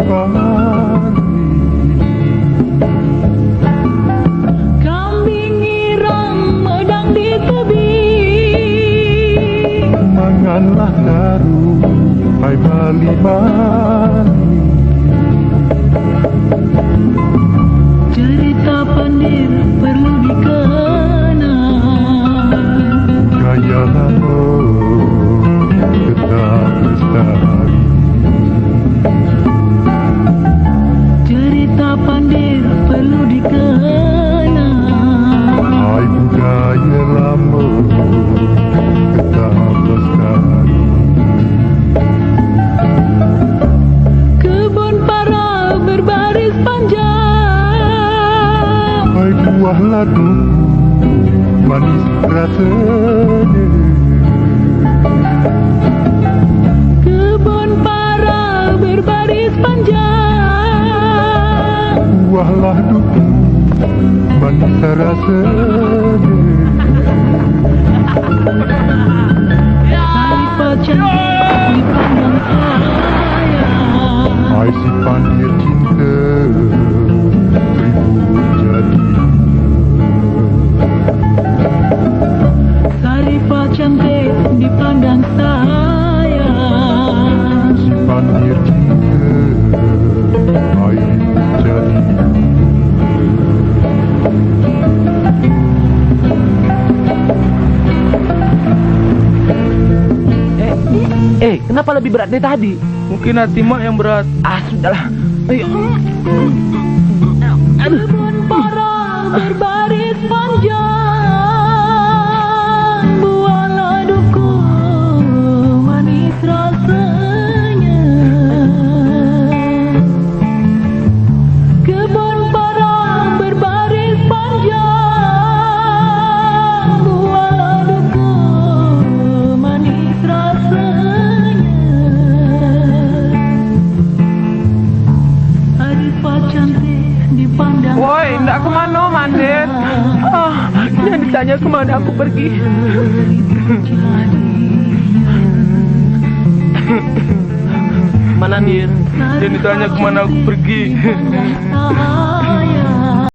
Bali. Kambing irang medang di tebing, Manganlah daru, hai Bali Bali. cerita Pandir perlu dikenang. Budaya lama tetap lestari. Cerita Pandir perlu dikenang. Hai budaya lama tetap lestari. Kebun para berbaris panjang, Hai buah ladu manis rasanya. kebun para berbaris panjang. Buah ladu manis rasanya. Tali pacan dipandang sayang. Hai si Pandir cinta ribu jadi. Saripah cantik dipandang sayang. Si Pandir cinta hai ribu jadi. Kenapa lebih berat dari tadi? Mungkin hati mak yang berat. Ah, sudahlah. Ayo. Kebun para berbaris panjang, buah laduku manis rasanya. Kebun para berbaris panjang, buah laduku manis rasanya. Arifah cantik dipandang. Woi, ndak kemana Mandir? Jangan ditanya kemana aku pergi. Mana Dir? Jangan ditanya kemana aku pergi. Sayang.